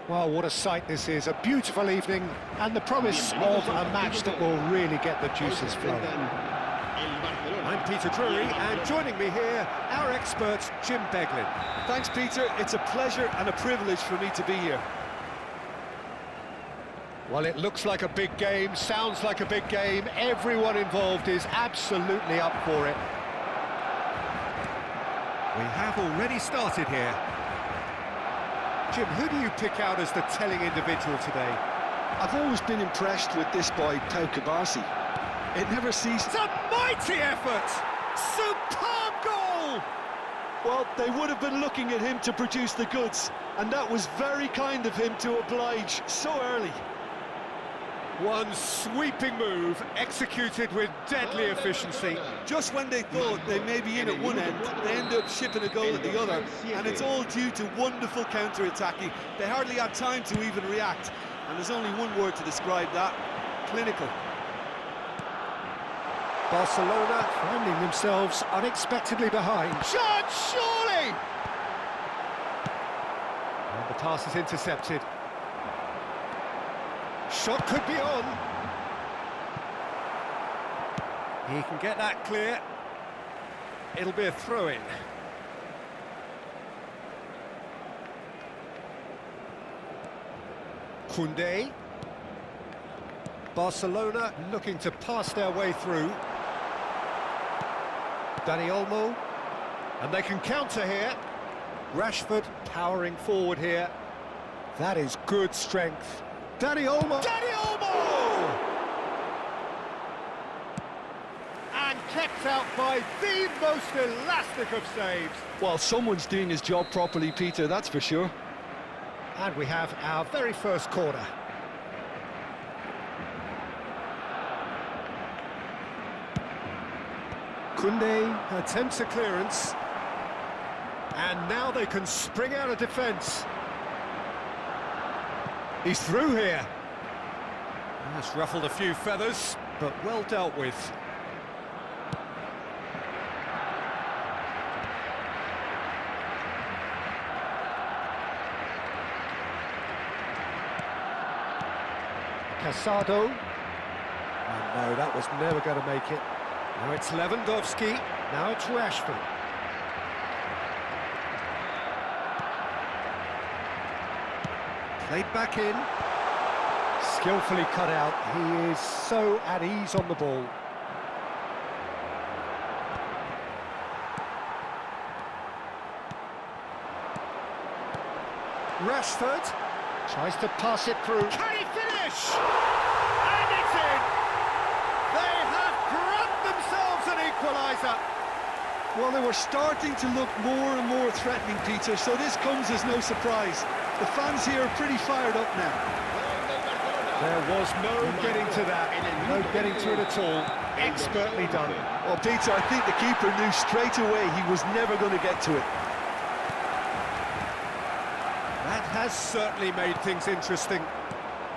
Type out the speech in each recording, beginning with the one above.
Well, what a sight this is, a beautiful evening, and the promise of a match that will really get the juices flowing. I'm Peter Drury, and joining me here, our expert, Jim Beglin. Thanks, Peter. It's a pleasure and a privilege for me to be here. Well, it looks like a big game, sounds like a big game. Everyone involved is absolutely up for it. We have already started here. Jim, who do you pick out as the telling individual today? I've always been impressed with this boy, Pau Cubarsí. It never ceased. It's a mighty effort! Superb goal! Well, they would have been looking at him to produce the goods, and that was very kind of him to oblige so early. One sweeping move, executed with deadly efficiency. Just when they thought they may be in at one end, they end up shipping a goal at the other, and it's all due to wonderful counter-attacking. They hardly had time to even react, and there's only one word to describe that: clinical. Barcelona finding themselves unexpectedly behind. Shot, surely! And the pass is intercepted. Shot could be on. He can get that clear. It'll be a throw-in. Koundé. Barcelona looking to pass their way through. Dani Olmo. And they can counter here. Rashford powering forward here. That is good strength. Dani Olmo! Dani Olmo! And kept out by the most elastic of saves. Well, someone's doing his job properly, Peter, that's for sure. And we have our very first corner. Koundé attempts a clearance. And now they can spring out of defence. He's through here. That's ruffled a few feathers, but well dealt with. Casado. Oh no, that was never going to make it. Now it's Lewandowski. Now it's Rashford. Played back in. Skillfully cut out. He is so at ease on the ball. Rashford tries to pass it through. Can he finish? And it's in! They have grabbed themselves an equaliser. Well, they were starting to look more and more threatening, Peter, so this comes as no surprise. The fans here are pretty fired up now. There was no getting to that, no getting to it at all. Expertly done. Well, Peter, I think the keeper knew straight away he was never going to get to it. That has certainly made things interesting.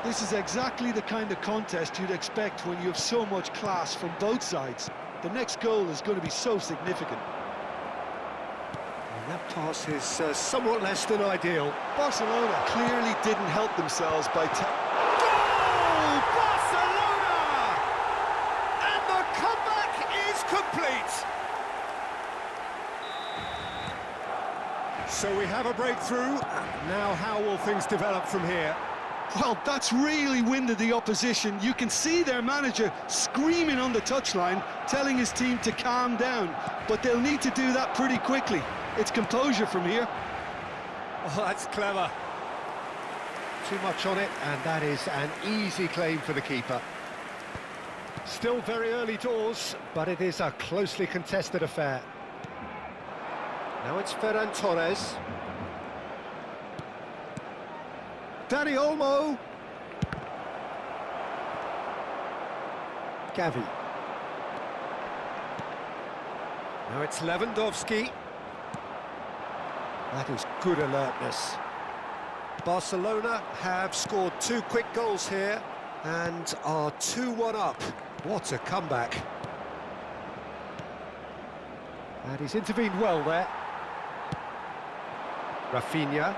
This is exactly the kind of contest you'd expect when you have so much class from both sides. The next goal is going to be so significant. And that pass is somewhat less than ideal. Barcelona clearly didn't help themselves by... Goal! Barcelona! And the comeback is complete. So we have a breakthrough. Now how will things develop from here? Well, that's really winded the opposition. You can see their manager screaming on the touchline, telling his team to calm down. But they'll need to do that pretty quickly. It's composure from here. Oh, that's clever. Too much on it, and that is an easy claim for the keeper. Still very early doors, but it is a closely contested affair. Now it's Ferran Torres. Dani Olmo. Gavi. Now it's Lewandowski. That is good alertness. Barcelona have scored 2 quick goals here and are 2-1 up. What a comeback. And he's intervened well there. Rafinha.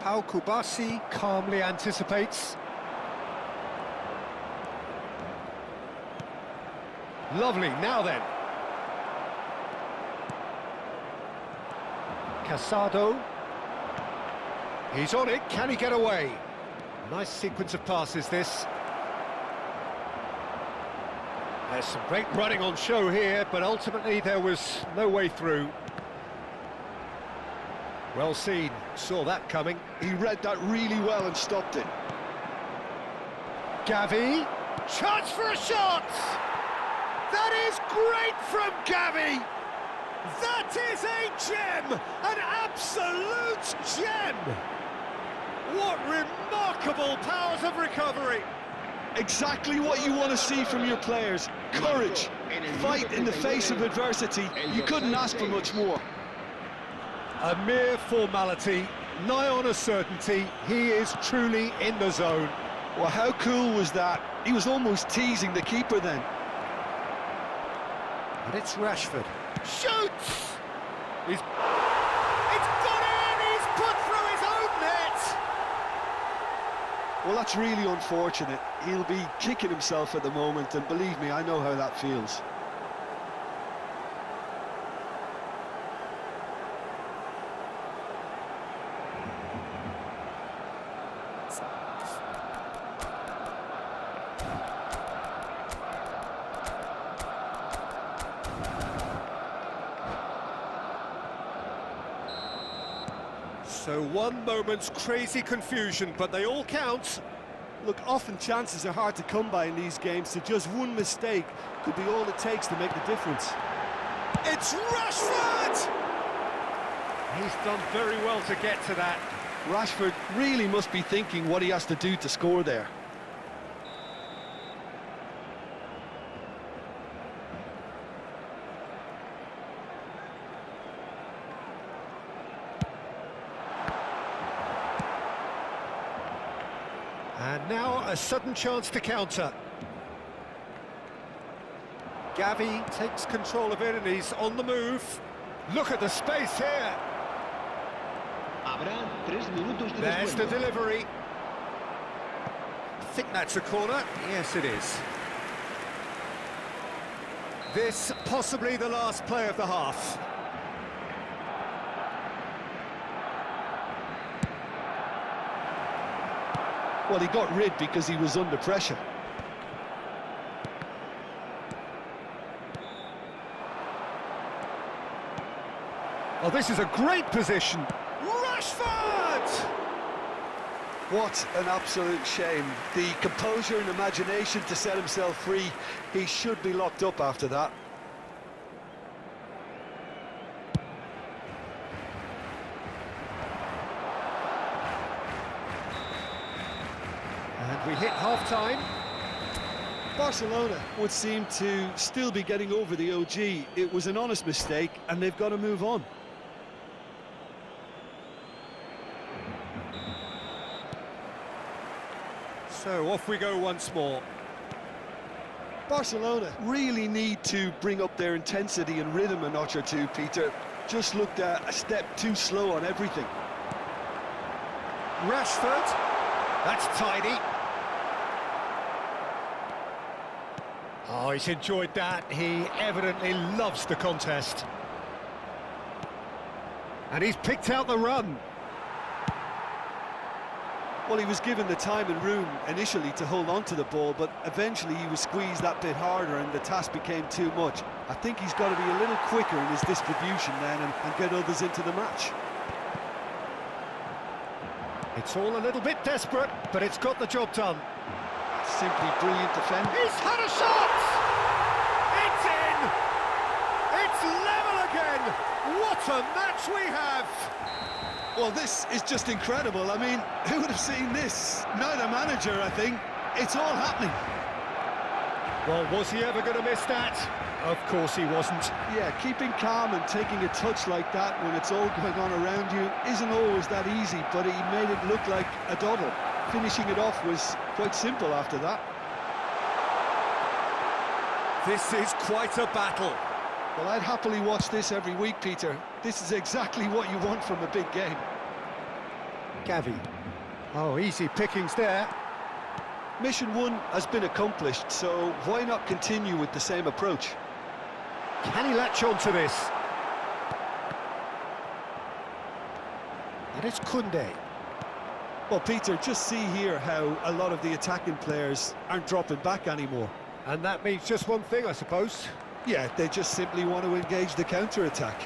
Pau Kubasi calmly anticipates. Lovely, now then. Casado. He's on it, can he get away? Nice sequence of passes, this. There's some great running on show here, but ultimately there was no way through. Well seen, saw that coming. He read that really well and stopped it. Gavi, chance for a shot! That is great from Gavi! That is a gem! An absolute gem! What remarkable powers of recovery! Exactly what you want to see from your players. Courage, fight in the face of adversity. You couldn't ask for much more. A mere formality, nigh on a certainty, he is truly in the zone. Well, how cool was that? He was almost teasing the keeper then. And it's Rashford. Shoots! It's gone in! He's put through his own net! Well, that's really unfortunate. He'll be kicking himself at the moment, and believe me, I know how that feels. So one moment's crazy confusion, but they all count. Look, often chances are hard to come by in these games, so just one mistake could be all it takes to make the difference. It's Rashford! He's done very well to get to that. Rashford really must be thinking what he has to do to score there. And now a sudden chance to counter. Gavi takes control of it and he's on the move. Look at the space here. There's the delivery. I think that's a corner. Yes, it is. This possibly the last play of the half. Well, he got rid because he was under pressure. Oh, this is a great position. Rashford! What an absolute shame. The composure and imagination to set himself free. He should be locked up after that. And we hit half-time. Barcelona would seem to still be getting over the OG. It was an honest mistake, and they've got to move on. So off we go once more. Barcelona really need to bring up their intensity and rhythm a notch or two, Peter. Just looked a step too slow on everything. Rashford, that's tidy. Oh, he's enjoyed that. He evidently loves the contest. And he's picked out the run. Well, he was given the time and room initially to hold on to the ball, but eventually he was squeezed that bit harder and the task became too much. I think he's got to be a little quicker in his distribution then and get others into the match. It's all a little bit desperate, but it's got the job done. Simply brilliant defending. He's had a shot! It's in! It's level again! What a match we have! Well, this is just incredible. I mean, who would have seen this? Neither manager, I think. It's all happening. Well, was he ever going to miss that? Of course he wasn't. Yeah, keeping calm and taking a touch like that when it's all going on around you isn't always that easy, but he made it look like a doddle. Finishing it off was quite simple after that. This is quite a battle. Well, I'd happily watch this every week, Peter. This is exactly what you want from a big game. Gavi. Oh, easy pickings there. Mission 1 has been accomplished, so why not continue with the same approach? Can he latch on to this? And it's Koundé. Well, Peter, just see here how a lot of the attacking players aren't dropping back anymore. And that means just one thing, I suppose. Yeah, they just simply want to engage the counter-attack.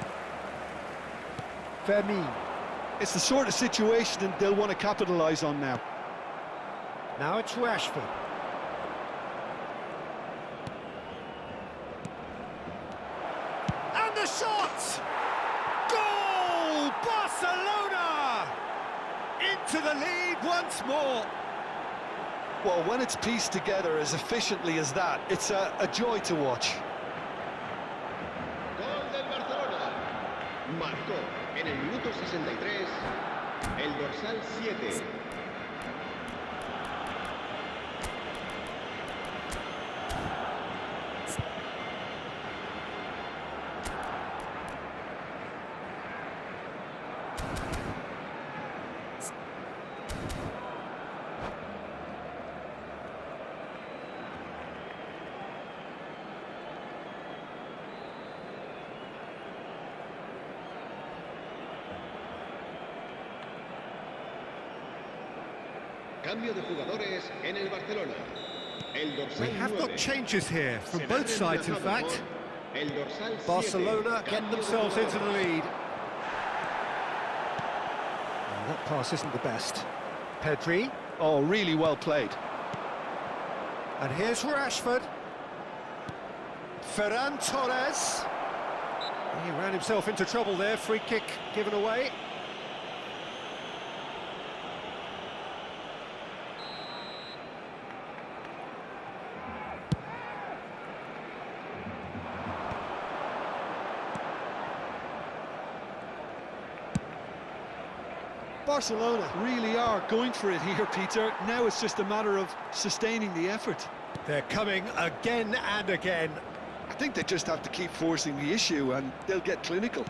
Fermin. It's the sort of situation they'll want to capitalise on now. Now it's Rashford. And the shot! Goal! Barcelona! Into the lead once more. Well, when it's pieced together as efficiently as that, it's a joy to watch. Gol del Barcelona. Marcó en el minuto 63 el dorsal 7. Cambio de jugadores en el Barcelona. El dorsal We have 9. got changes here from both sides, in fact. El dorsal 7. Barcelona get Cambio de themselves into the jugadores. lead. Oh, that pass isn't the best. Pedri. Oh, really well played. And here's Rashford. Ferran Torres. He ran himself into trouble there. Free kick given away. Barcelona really are going for it here, Peter. Now it's just a matter of sustaining the effort. They're coming again and again. I think they just have to keep forcing the issue and they'll get clinical.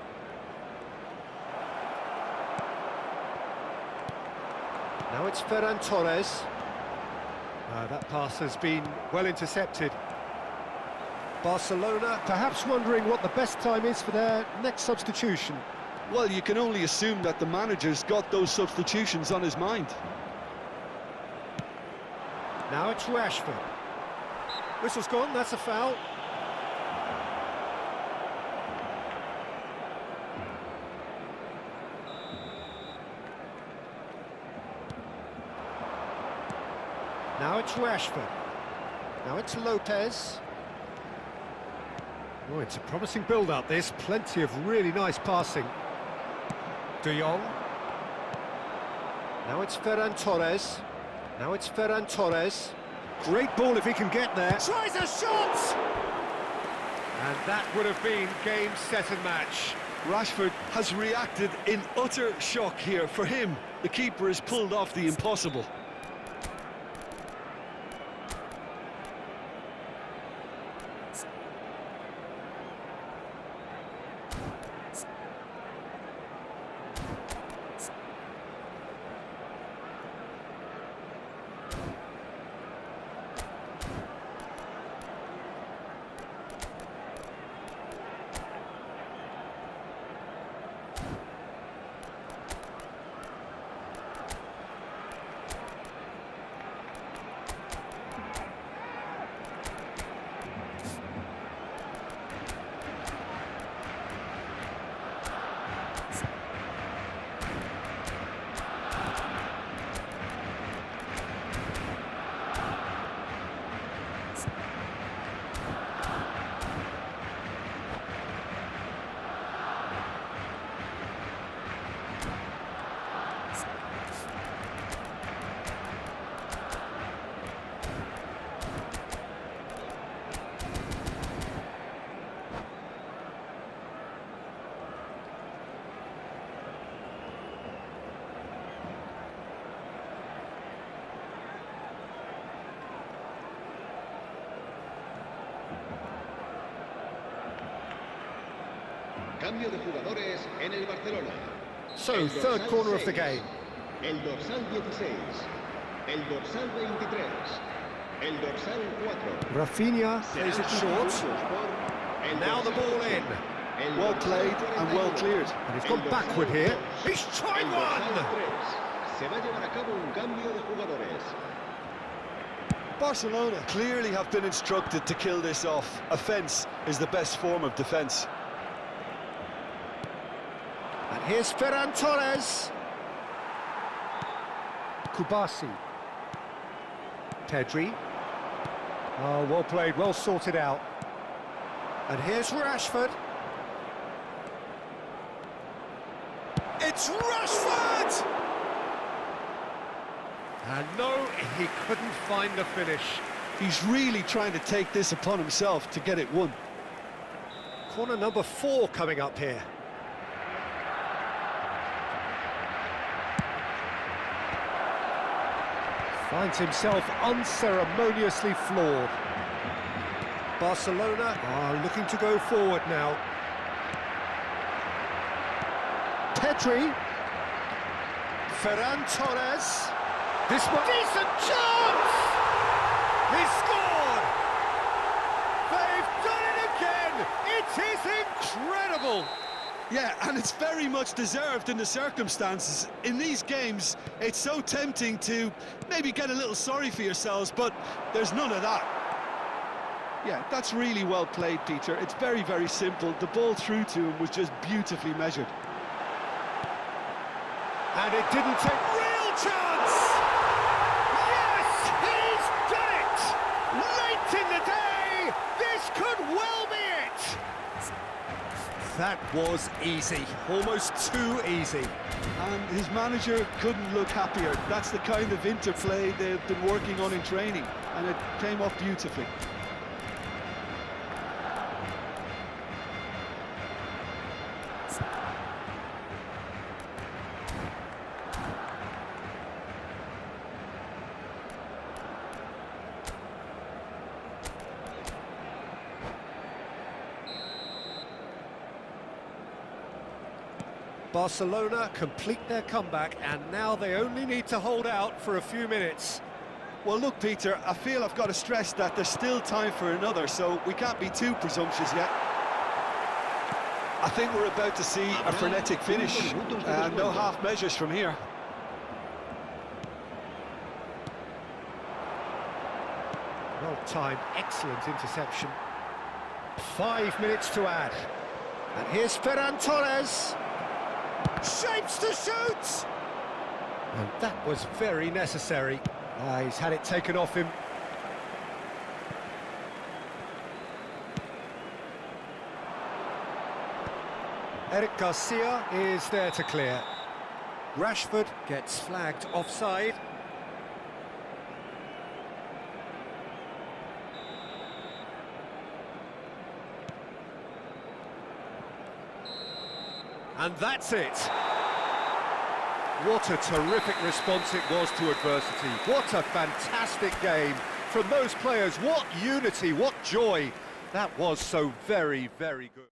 Now it's Ferran Torres. That pass has been well intercepted. Barcelona perhaps wondering what the best time is for their next substitution. Well, you can only assume that the manager's got those substitutions on his mind. Now it's Rashford. Whistle's gone, that's a foul. Now it's Rashford. Now it's Lopez. Oh, it's a promising build-up, this. Plenty of really nice passing. De Jong. Now it's Ferran Torres. Now it's Ferran Torres. Great ball if he can get there. Tries a shot! And that would have been game, set and match. Rashford has reacted in utter shock here. For him, the keeper has pulled off the impossible. Cambio de jugadores en el Barcelona. So, El third dorsal corner of the 6. game. el dorsal 16, el dorsal 23, el dorsal 4. Rafinha plays it short. Now the ball in. Well played and well cleared. And he's gone backward here. He's tried one! Se va a llevar a cabo un cambio de jugadores. Barcelona clearly have been instructed to kill this off. Offence is the best form of defence. And here's Ferran Torres. Kubasi. Pedri. Oh, well played, well sorted out. And here's Rashford. It's Rashford! And no, he couldn't find the finish. He's really trying to take this upon himself to get it won. Corner number 4 coming up here. Finds himself unceremoniously floored. Barcelona are looking to go forward now. Pedri. Ferran Torres. This one. Decent chance! He scored! They've done it again! It is incredible! Yeah, and it's very much deserved in the circumstances. In these games, it's so tempting to maybe get a little sorry for yourselves, but there's none of that. Yeah, that's really well played, Peter. It's very, very simple. The ball through to him was just beautifully measured. And it didn't take... Real chance! Yes, he's done it! Late in the day, this could well be it! That was easy, almost too easy. And his manager couldn't look happier. That's the kind of interplay they've been working on in training, and it came off beautifully. Barcelona complete their comeback, and now they only need to hold out for a few minutes. Well, look, Peter, I feel I've got to stress that there's still time for another, so we can't be too presumptuous yet. I think we're about to see a frenetic finish, and no half measures from here. Well timed, excellent interception. 5 minutes to add. And here's Ferran Torres. Shapes to shoot! And that was very necessary. He's had it taken off him. Eric Garcia is there to clear. Rashford gets flagged offside. And that's it. What a terrific response it was to adversity. What a fantastic game from those players. What unity, what joy. That was so very, very good.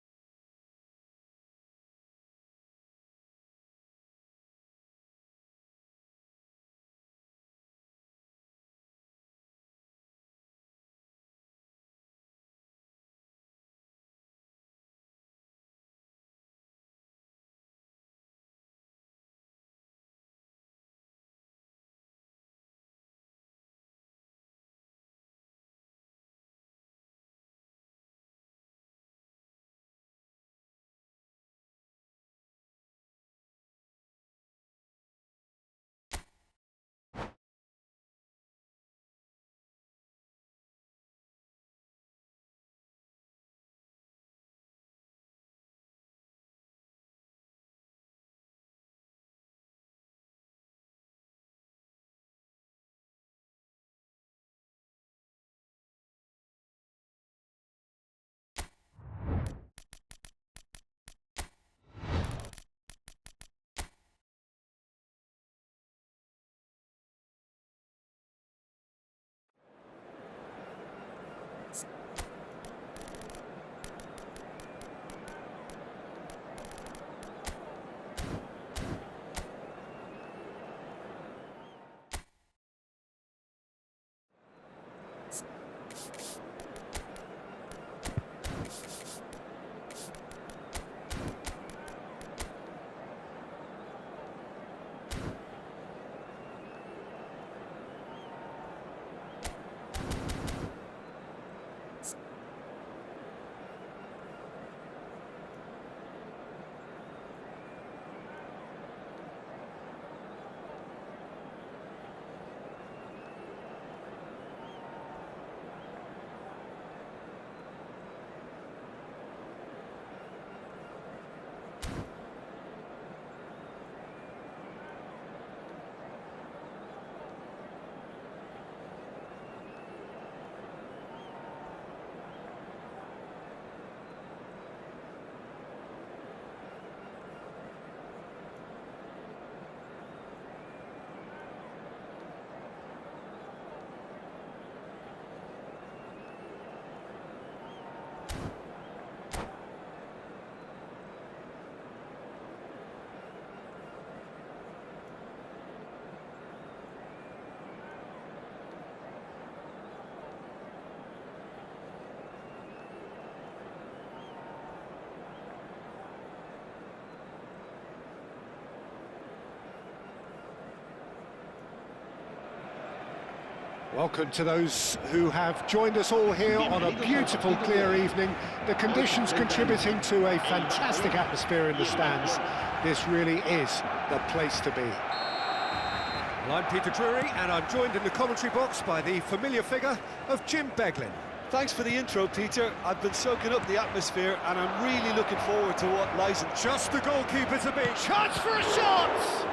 Welcome to those who have joined us all here on a beautiful, clear evening. The conditions contributing to a fantastic atmosphere in the stands. This really is the place to be. Well, I'm Peter Drury, and I'm joined in the commentary box by the familiar figure of Jim Beglin. Thanks for the intro, Peter. I've been soaking up the atmosphere, and I'm really looking forward to what lies in... Just the goalkeeper to beat. Chance for a shot!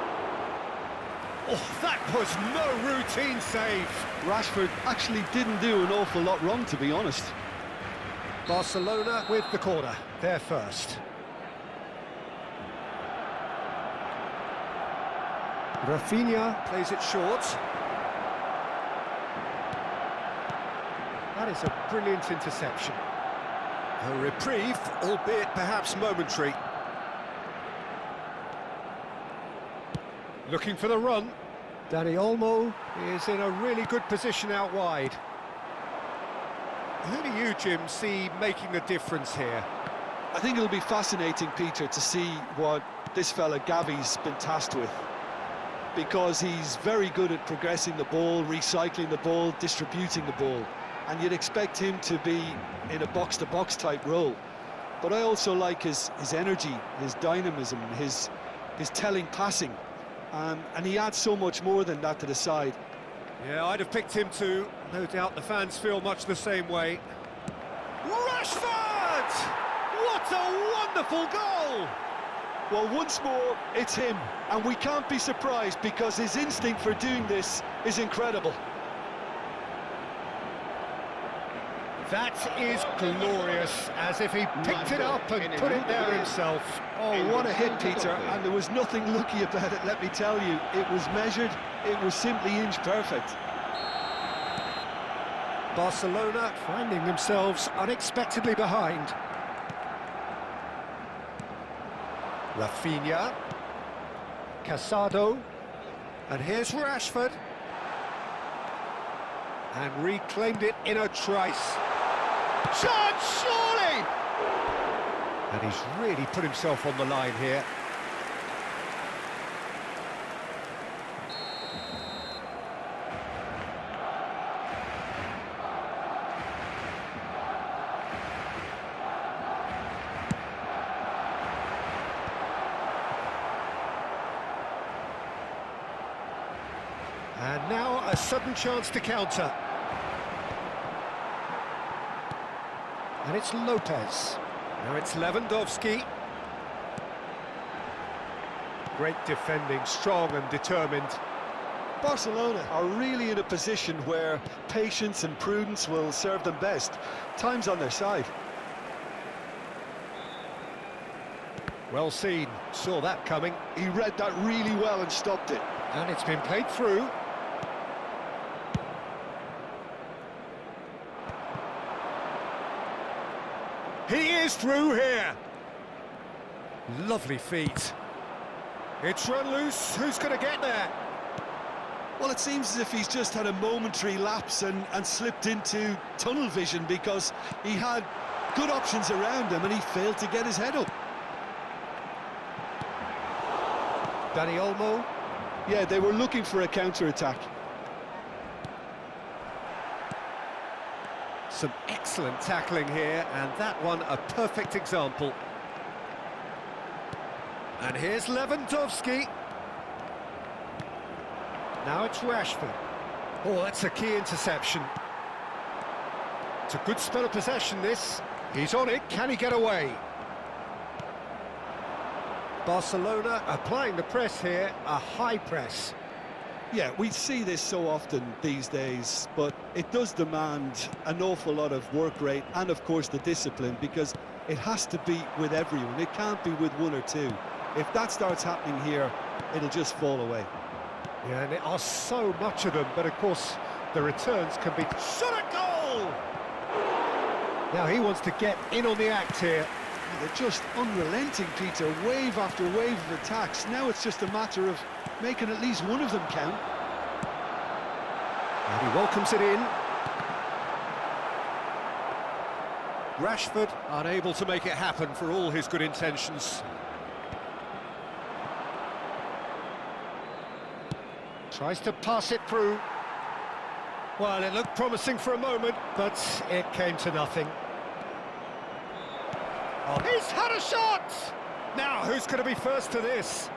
Oh, that was no routine save. Rashford actually didn't do an awful lot wrong, to be honest. Barcelona with the corner, they're first. Rafinha plays it short. That is a brilliant interception. A reprieve, albeit perhaps momentary. Looking for the run. Dani Olmo is in a really good position out wide. Who do you, Jim, see making the difference here? I think it'll be fascinating, Peter, to see what this fella Gavi's been tasked with. Because he's very good at progressing the ball, recycling the ball, distributing the ball. And you'd expect him to be in a box-to-box type role. But I also like his energy, his dynamism, his telling passing. And he adds so much more than that to the side. Yeah, I'd have picked him too. No doubt the fans feel much the same way. Rashford! What a wonderful goal! Well, once more, it's him. And we can't be surprised because his instinct for doing this is incredible. That is glorious, as if he picked it up and put it there himself. Oh, what a hit, Peter, and there was nothing lucky about it, let me tell you. It was measured, it was simply inch perfect. Barcelona finding themselves unexpectedly behind. Rafinha. Casado. And here's Rashford. And reclaimed it in a trice. Chance, surely! And he's really put himself on the line here. And now a sudden chance to counter. And it's Lopez. Now it's Lewandowski. Great defending, strong and determined. Barcelona are really in a position where patience and prudence will serve them best. Time's on their side. Well seen, saw that coming. He read that really well and stopped it. And it's been played through. He is through here. Lovely feet. It's run loose. Who's going to get there? Well, it seems as if he's just had a momentary lapse and slipped into tunnel vision because he had good options around him and he failed to get his head up. Dani Olmo. Yeah, they were looking for a counter-attack. Some excellent tackling here, and that one a perfect example. And here's Lewandowski. Now it's Rashford. Oh, that's a key interception. It's a good spell of possession, this. He's on it, can he get away? Barcelona applying the press here, a high press. Yeah, we see this so often these days, but it does demand an awful lot of work rate and, of course, the discipline, because it has to be with everyone. It can't be with one or two. If that starts happening here, it'll just fall away. Yeah, and there are so much of them, but, of course, the returns can be... Shot a goal! Now he wants to get in on the act here. They're just unrelenting, Peter, wave after wave of attacks. Now it's just a matter of making at least one of them count. And he welcomes it in. Rashford unable to make it happen for all his good intentions. Tries to pass it through. Well, it looked promising for a moment, but it came to nothing. Oh, he's had a shot! Now, who's going to be first to this?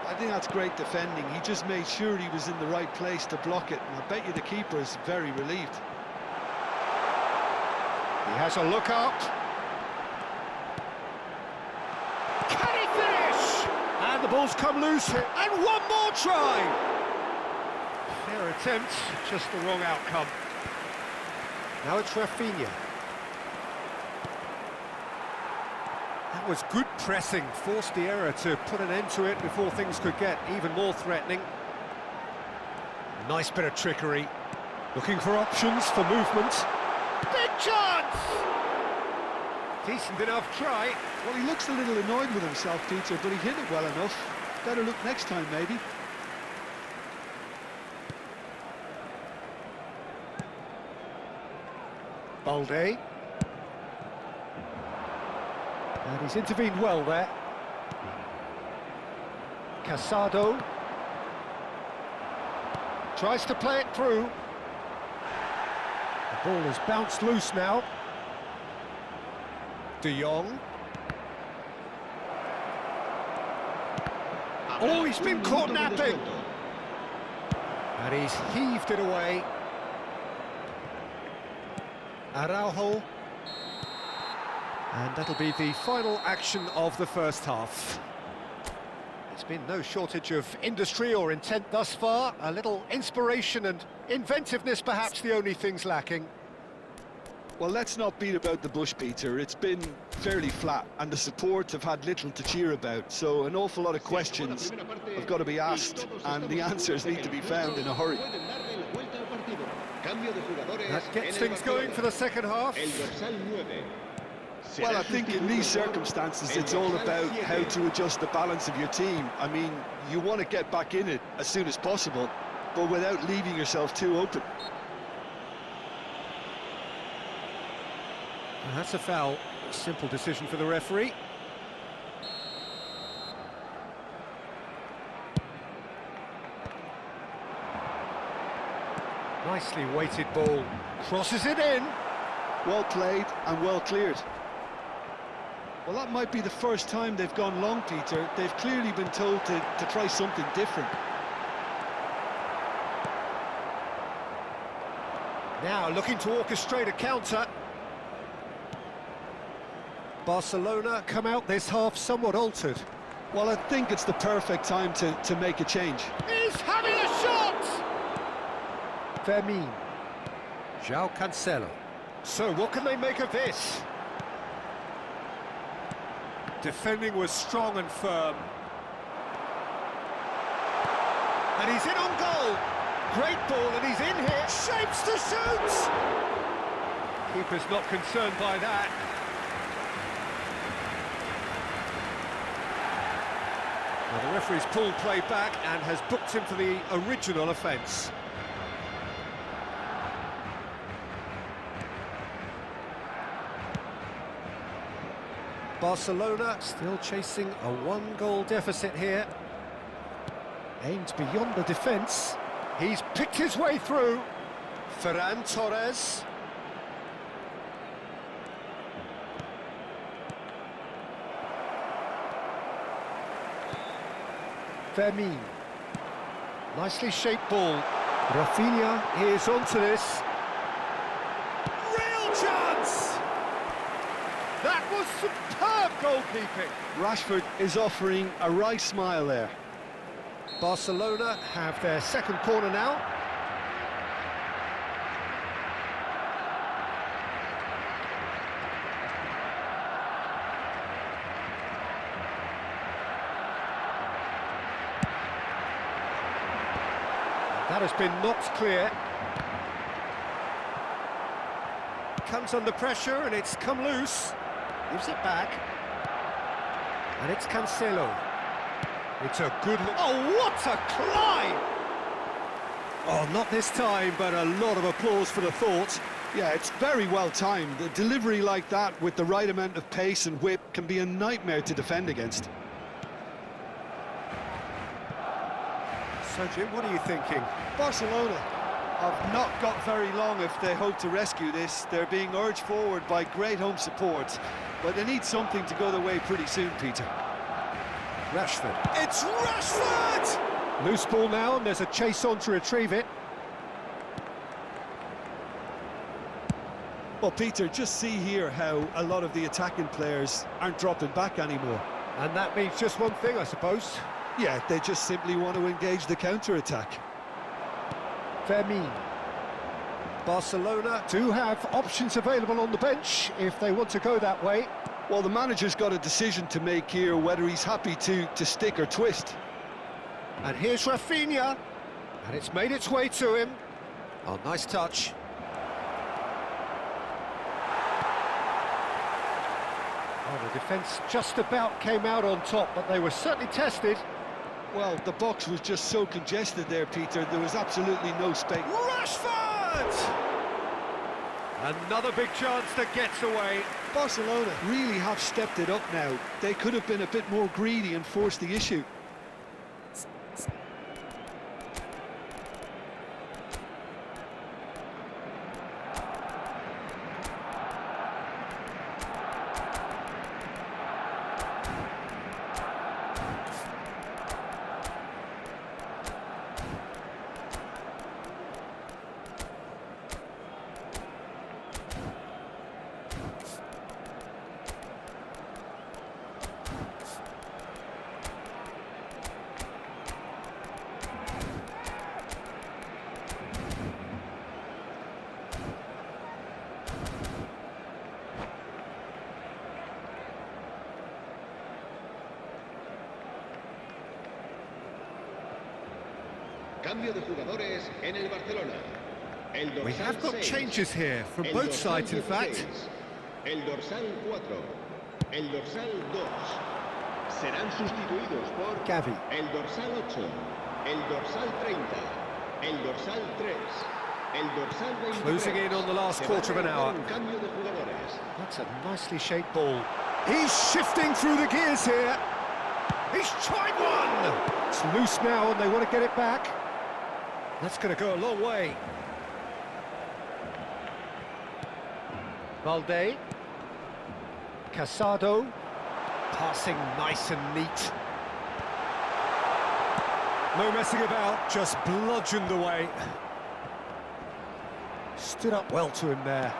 I think that's great defending. He just made sure he was in the right place to block it, and I bet you the keeper is very relieved. He has a look up. Can he finish? And the ball's come loose here. And one more try! Fair attempt, just the wrong outcome. Now it's Rafinha. That was good pressing, forced the error to put an end to it before things could get even more threatening. Nice bit of trickery. Looking for options for movement. Big chance! Decent enough try. Well, he looks a little annoyed with himself, Peter, but he hit it well enough. Better look next time, maybe. Balde. And he's intervened well there. Casado. Tries to play it through. The ball has bounced loose now. De Jong. Oh, he's been caught napping. And he's heaved it away. Araujo. And that'll be the final action of the first half. There's been no shortage of industry or intent thus far. A little inspiration and inventiveness, perhaps the only things lacking. Well, let's not beat about the bush, Peter. It's been fairly flat, and the support have had little to cheer about. So an awful lot of questions have got to be asked, and the answers need to be found in a hurry. That gets things going for the second half. Well, I think in these circumstances, it's all about how to adjust the balance of your team. I mean, you want to get back in it as soon as possible, but without leaving yourself too open. And that's a foul. A simple decision for the referee. Nicely weighted ball. Crosses it in. Well played and well cleared. Well, that might be the first time they've gone long, Peter. They've clearly been told to try something different. Now looking to orchestrate a counter. Barcelona come out this half somewhat altered. Well, I think it's the perfect time to make a change. He's having a shot! Fermin. João Cancelo. So what can they make of this? Defending was strong and firm. And he's in on goal. Great ball, and he's in here. Shapes to shoot! Keeper's not concerned by that. Well, the referee's pulled play back and has booked him for the original offence. Barcelona still chasing a one-goal deficit here. Aimed beyond the defence. He's picked his way through. Ferran Torres. Fermin. Nicely shaped ball. Rafinha is onto this. Real chance! That was superb goalkeeping. Rashford is offering a wry smile there. Barcelona have their second corner now. That has been knocked clear. Comes under pressure and it's come loose. Gives it back. And it's Cancelo. It's a good look. Oh, what a climb! Oh, not this time, but a lot of applause for the thought. Yeah, it's very well timed. A delivery like that with the right amount of pace and whip can be a nightmare to defend against. So, Jim, what are you thinking? Barcelona. have not got very long if they hope to rescue this. They're being urged forward by great home support, but they need something to go their way pretty soon, Peter. Rashford. It's Rashford! Loose ball now, and there's a chase on to retrieve it. Well, Peter, just see here how a lot of the attacking players aren't dropping back anymore. And that means just one thing, I suppose. Yeah, they just simply want to engage the counter-attack. Fermin. Barcelona do have options available on the bench if they want to go that way. Well, the manager's got a decision to make here, whether he's happy to stick or twist. And here's Rafinha, and it's made its way to him. Oh, nice touch. Oh, the defence just about came out on top, but they were certainly tested. Well, the box was just so congested there, Peter, there was absolutely no space. Rashford! Another big chance that gets away. Barcelona really have stepped it up now. They could have been a bit more greedy and forced the issue. Cambio de jugadores en el Barcelona. El dorsal We have got 6, changes here from el both dorsal sides, in 16, fact. El dorsal 4, el dorsal 2 serán sustituidos por Gavi. el dorsal 8, el dorsal 30, el dorsal 3, el dorsal 23. Closing in on the last Se va a quarter of an realizar hour. un cambio de jugadores. That's a nicely shaped ball. He's shifting through the gears here. He's tried one! It's loose now and they want to get it back. That's going to go a long way. Valde. Casado. Passing nice and neat. No messing about, just bludgeoned away. Stood up well to him there.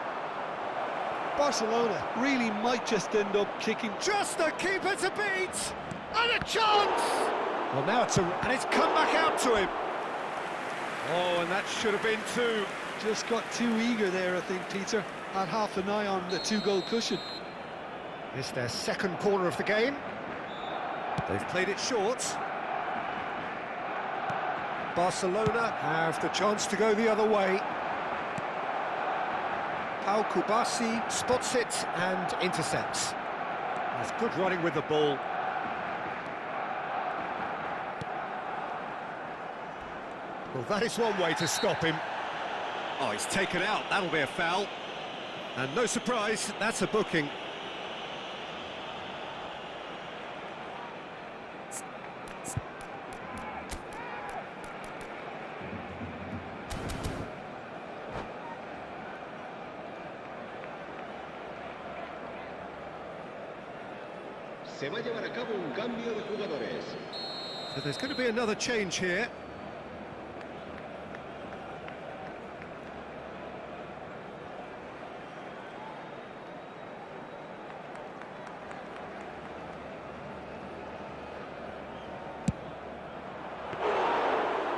Barcelona really might just end up kicking. Just the keeper to beat! And a chance! Well, now and it's come back out to him. Oh, and that should have been two. Just got too eager there, I think, Peter. Had half an eye on the two-goal cushion. It's their second corner of the game. They've played it short. Barcelona have the chance to go the other way. Pau Kubasi spots it and intercepts. That's good running with the ball. Well, that is one way to stop him. Oh, he's taken out. That'll be a foul. And no surprise, that's a booking. Se va a llevar a cabo un cambio de jugadores. So there's going to be another change here.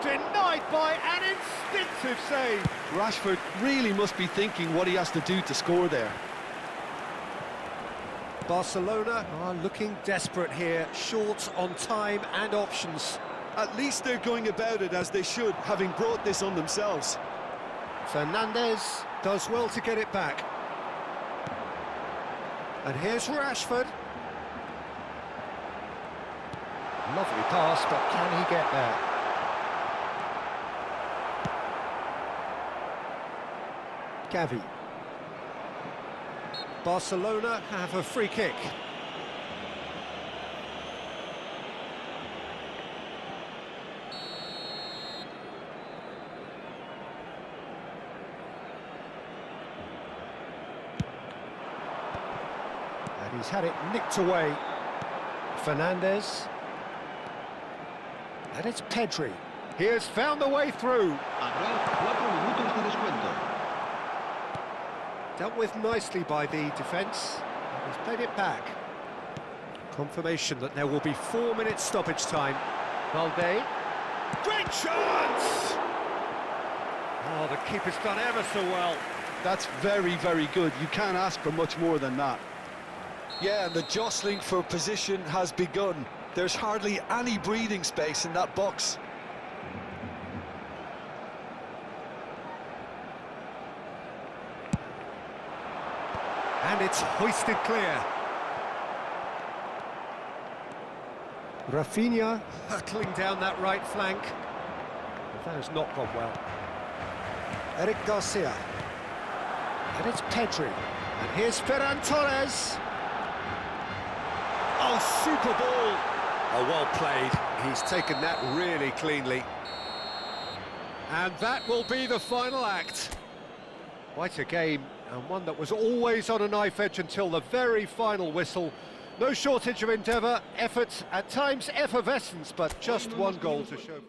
Denied by an instinctive save. Rashford really must be thinking what he has to do to score there. Barcelona are looking desperate here, short on time and options. At least they're going about it as they should, having brought this on themselves. Fernandez does well to get it back. And here's Rashford. Lovely pass, but can he get there? Gavi. Barcelona have a free kick. He's had it nicked away. Fernandez. And it's Pedri. He has found the way through. Habrá 4 minutos de descuento. Dealt with nicely by the defence. He's played it back. Confirmation that there will be 4 minutes stoppage time. Valde. Great chance! Oh, the keeper's done ever so well. That's very, very good. You can't ask for much more than that. Yeah, and the jostling for position has begun. There's hardly any breathing space in that box. And it's hoisted clear. Rafinha hurtling down that right flank. That has not gone well. Eric Garcia. And it's Pedri. And here's Ferran Torres. Oh, super ball. Oh, well played. He's taken that really cleanly. And that will be the final act. Quite a game, and one that was always on a knife edge until the very final whistle. No shortage of endeavour, effort, at times effervescence, but just one goal to show.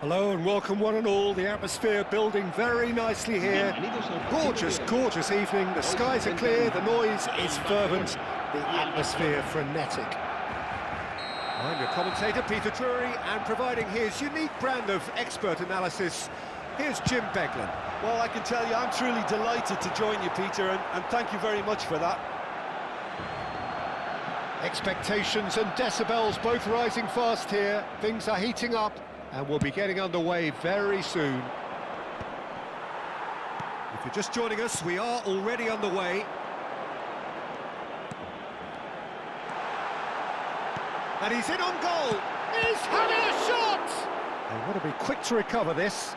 Hello and welcome one and all. The atmosphere building very nicely here. Gorgeous, gorgeous evening. The skies are clear, the noise is fervent, the atmosphere frenetic. I'm your commentator, Peter Drury, and providing his unique brand of expert analysis, here's Jim Beglin. Well, I can tell you, I'm truly delighted to join you, Peter, and thank you very much for that. Expectations and decibels both rising fast here. Things are heating up, and we'll be getting underway very soon. If you're just joining us, we are already underway. And he's in on goal. He's having a shot! They want to be quick to recover this.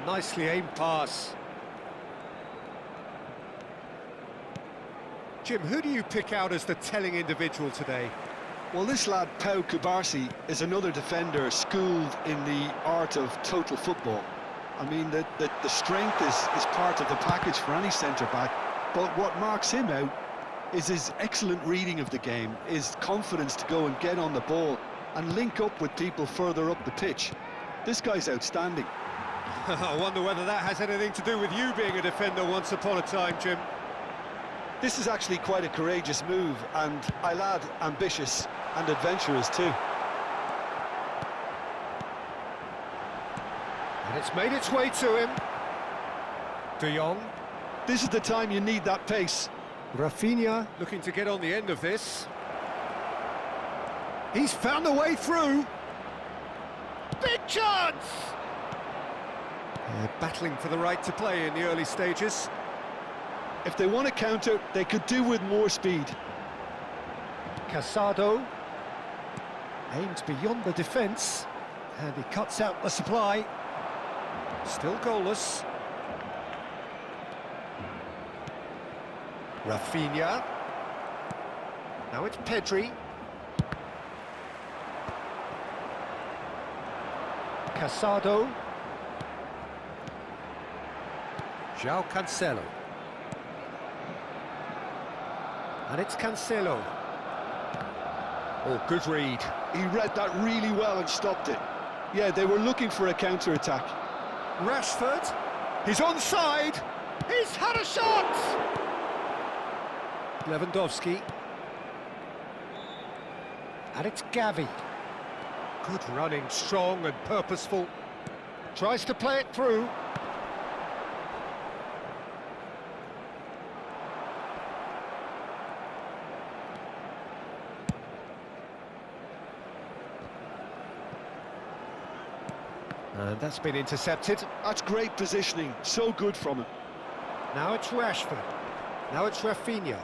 Nicely aimed pass. Jim, who do you pick out as the telling individual today? Well, this lad, Pau Kubarsi, is another defender schooled in the art of total football. I mean, the strength is part of the package for any centre-back, but what marks him out is his excellent reading of the game, his confidence to go and get on the ball and link up with people further up the pitch. This guy's outstanding. I wonder whether that has anything to do with you being a defender once upon a time, Jim. This is actually quite a courageous move, and I'll add ambitious and adventurous too. And it's made its way to him. De Jong. This is the time you need that pace. Rafinha looking to get on the end of this. He's found a way through. Big chance! They're battling for the right to play in the early stages. If they want to counter, they could do with more speed. Casado aims beyond the defence, and he cuts out the supply. Still goalless. Rafinha. Now it's Pedri. Casado. João Cancelo. And it's Cancelo. Oh, good read. He read that really well and stopped it. Yeah, they were looking for a counter-attack. Rashford. He's onside. He's had a shot! Lewandowski. And it's Gavi. Good running, strong and purposeful. Tries to play it through. And that's been intercepted. That's great positioning, so good from him. Now it's Rashford. Now it's Rafinha.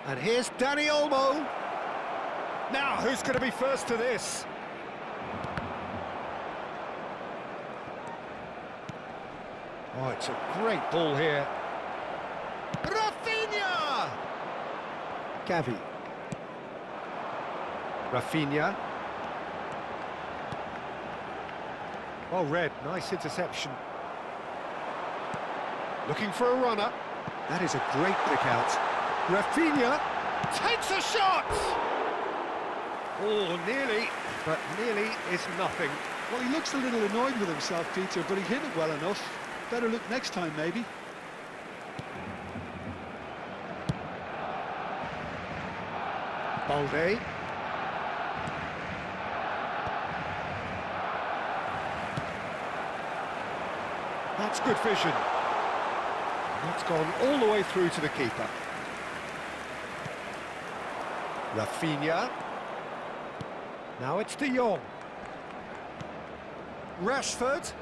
And here's Dani Olmo. Now, who's going to be first to this? Oh, it's a great ball here. Rafinha! Gavi. Rafinha. Well read, nice interception. Looking for a runner. That is a great pick out. Rafinha takes a shot! Oh, nearly, but nearly is nothing. Well, he looks a little annoyed with himself, Peter, but he hit it well enough. Better look next time, maybe. Balde. That's good vision. That's gone all the way through to the keeper. Rafinha. Now it's De Jong. Rashford.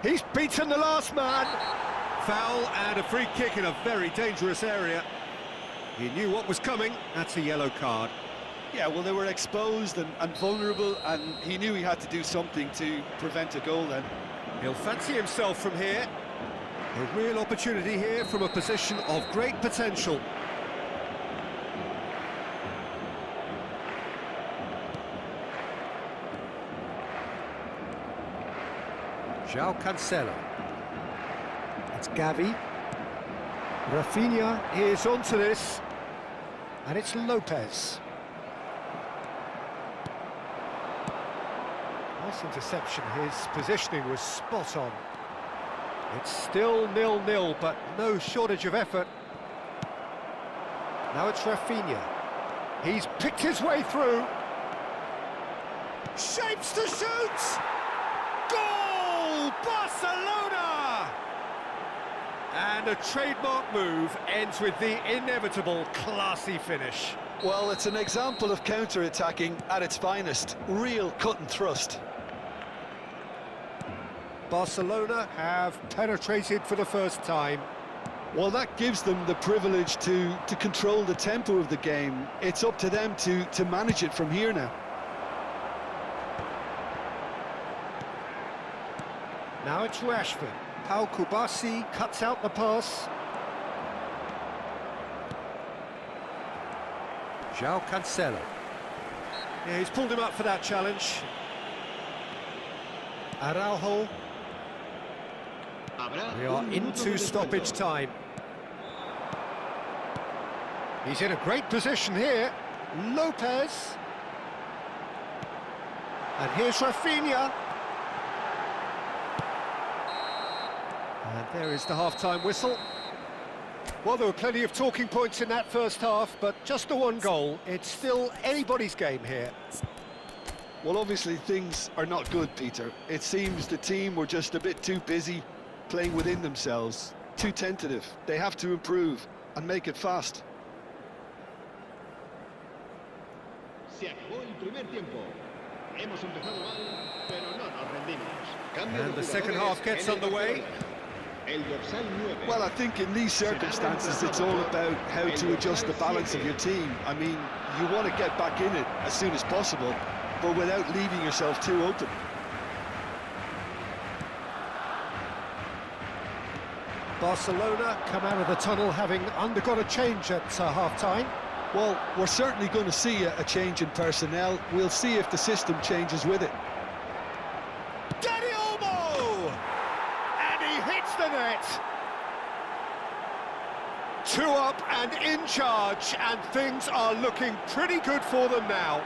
He's beaten the last man. Foul and a free kick in a very dangerous area. He knew what was coming. That's a yellow card. Yeah, well, they were exposed and vulnerable, and he knew he had to do something to prevent a goal then. He'll fancy himself from here. A real opportunity here from a position of great potential. João Cancelo. It's Gavi. Rafinha is onto this. And it's Lopez. Nice interception. His positioning was spot on. It's still 0-0, but no shortage of effort. Now it's Rafinha. He's picked his way through. Shapes to shoot! Goal! Barcelona! And a trademark move ends with the inevitable classy finish. Well, it's an example of counter-attacking at its finest. Real cut and thrust. Barcelona have penetrated for the first time. Well, that gives them the privilege to control the tempo of the game. It's up to them to manage it from here now. Now it's Rashford. Pau Kubasi cuts out the pass. João Cancelo. Yeah, he's pulled him up for that challenge. Araujo. We are into stoppage time. He's in a great position here. Lopez. And here's Rafinha. And there is the half-time whistle. Well, there were plenty of talking points in that first half, but just the one goal. It's still anybody's game here. Well, obviously things are not good, Peter. It seems the team were just a bit too busy playing within themselves, too tentative. They have to improve and make it fast. Se acabó el primer tiempo. Hemos empezado mal, pero no nos rendimos. Cambio And de the second jugadores half gets en el underway. Barcelona. El dorsal 9. Well, I think in these circumstances it's all about how to adjust the balance of your team. I mean, you want to get back in it as soon as possible, but without leaving yourself too open. Barcelona come out of the tunnel having undergone a change at half-time. Well, we're certainly going to see a change in personnel. We'll see if the system changes with it. Dani Olmo! And he hits the net! 2 up and in charge, and things are looking pretty good for them now.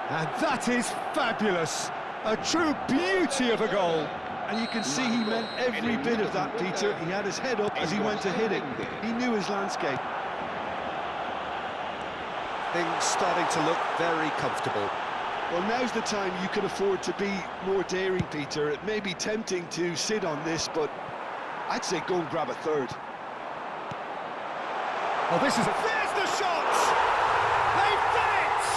And that is fabulous. A true beauty of a goal. And you can see he meant every bit of that, Peter. He had his head up as he went to hit it. He knew his landscape. Things starting to look very comfortable. Well, now's the time you can afford to be more daring, Peter. It may be tempting to sit on this, but I'd say go and grab a third. Oh, this is there's the shot! They've done it!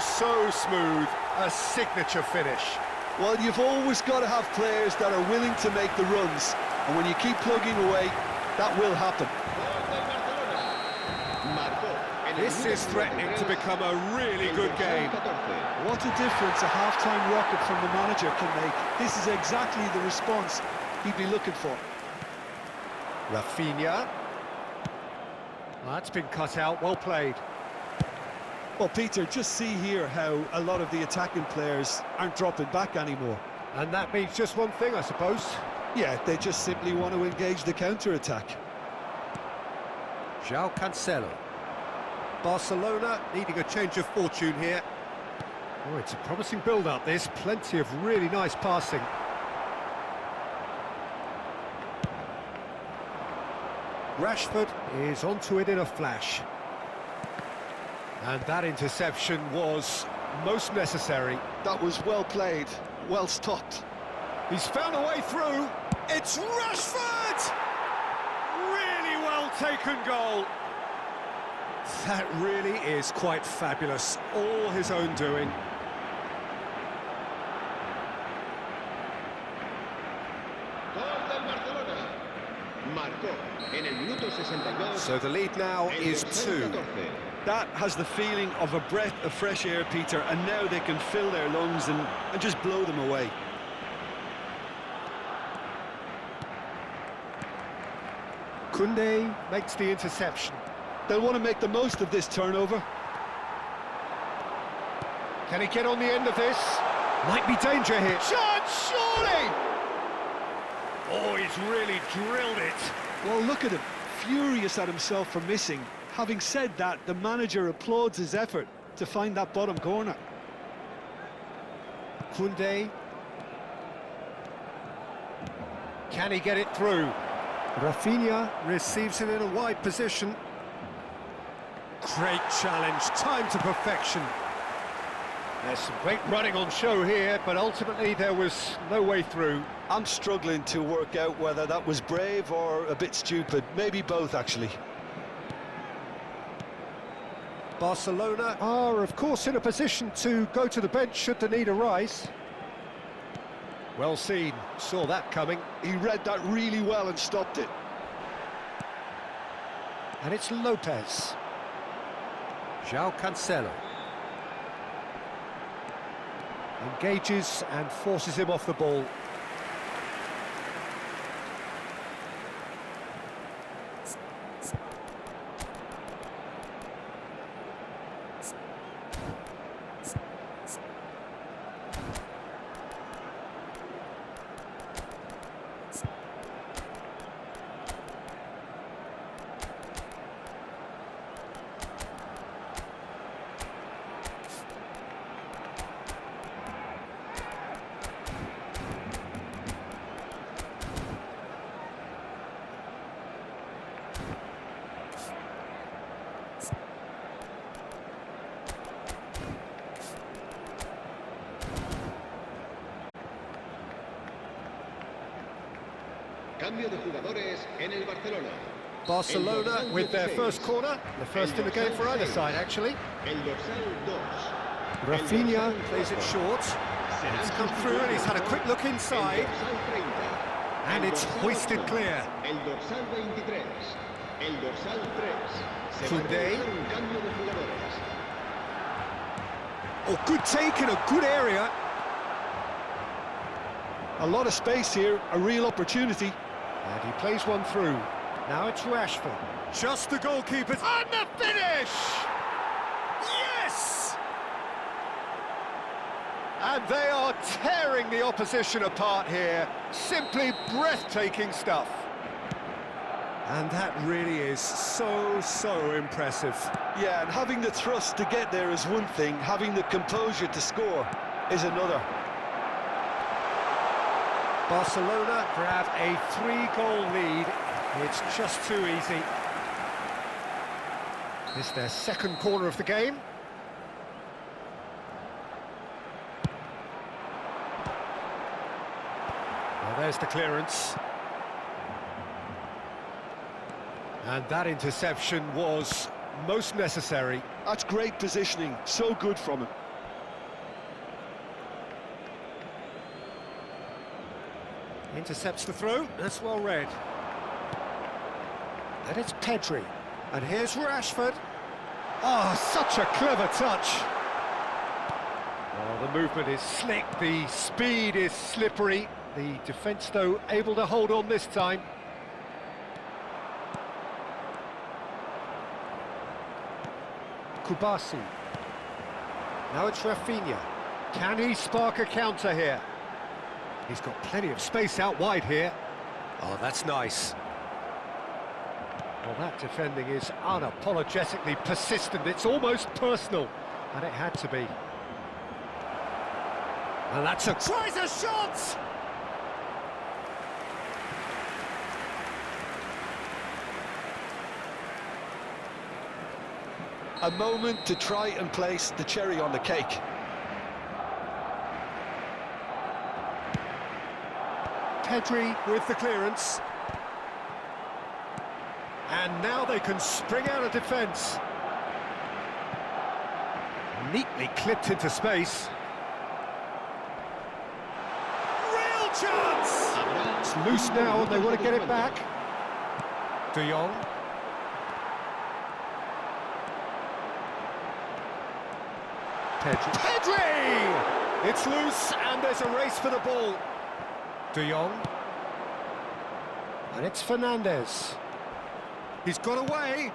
So smooth. A signature finish. Well, you've always got to have players that are willing to make the runs, and when you keep plugging away, that will happen. This is threatening to become a really good game. What a difference a half-time rocket from the manager can make. This is exactly the response he'd be looking for. Rafinha. That's been cut out, well played. Well, Peter, just see here how a lot of the attacking players aren't dropping back anymore. And that means just one thing, I suppose. Yeah, they just simply want to engage the counter-attack. João Cancelo. Barcelona needing a change of fortune here. Oh, it's a promising build-up, this. Plenty of really nice passing. Rashford is onto it in a flash. And that interception was most necessary. That was well played, well stopped. He's found a way through. It's Rashford! Really well taken goal. That really is quite fabulous. All his own doing. Gol del Barcelona. Marcó en el minuto 62. So the lead now is 2. That has the feeling of a breath of fresh air, Peter, and now they can fill their lungs and just blow them away. Koundé makes the interception. They'll want to make the most of this turnover. Can he get on the end of this? Might be danger here. Chance, surely! Oh, he's really drilled it. Well, look at him, furious at himself for missing. Having said that, the manager applauds his effort to find that bottom corner. Koundé. Can he get it through? Rafinha receives it in a wide position. Great challenge, time to perfection. There's some great running on show here, but ultimately there was no way through. I'm struggling to work out whether that was brave or a bit stupid. Maybe both, actually. Barcelona are, of course, in a position to go to the bench should the need arise. Well seen, saw that coming. He read that really well and stopped it. And it's Lopez. João Cancelo. Engages and forces him off the ball. Cambio de jugadores en el Barcelona. Barcelona with their first corner, the first in the game for either side, actually. El dorsal 2. Rafinha plays it short. It's come through and he's had a quick look inside. El dorsal 30. And it's hoisted clear. El dorsal 23. El dorsal 3. Se va a Today. realizar un cambio de jugadores. Oh, good take in a good area. A lot of space here, a real opportunity. And he plays one through. Now it's Rashford. Just the goalkeeper. And the finish! Yes! And they are tearing the opposition apart here. Simply breathtaking stuff. And that really is so impressive. Yeah, and having the thrust to get there is one thing, having the composure to score is another. Barcelona grab a 3-goal lead. It's just too easy. It's their second corner of the game. Well, there's the clearance. And that interception was most necessary. That's great positioning, so good from him. Intercepts the throw, that's well read. And it's Pedri. And here's Rashford. Oh, such a clever touch. Oh, the movement is slick, the speed is slippery. The defence, though, able to hold on this time. Kubasi. Now it's Rafinha. Can he spark a counter here? He's got plenty of space out wide here. Oh, that's nice. Well, that defending is unapologetically persistent. It's almost personal, and it had to be. And that's a... tries a shot! A moment to try and place the cherry on the cake. Pedri with the clearance. And now they can spring out of defence. Neatly clipped into space. Real chance! It's loose now and they want to get it back. De Jong. Pedri! It's loose and there's a race for the ball. De Jong. And it's Fernandes. He's got away.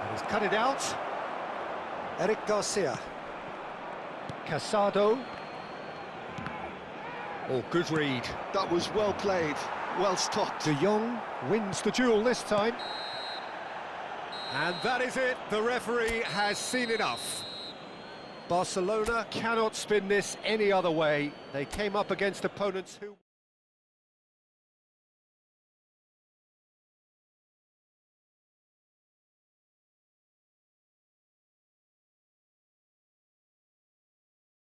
And he's cut it out. Eric Garcia. Casado. Oh, good read. That was well played, well stopped. De Jong wins the duel this time. And that is it. The referee has seen enough. Barcelona cannot spin this any other way. They came up against opponents who...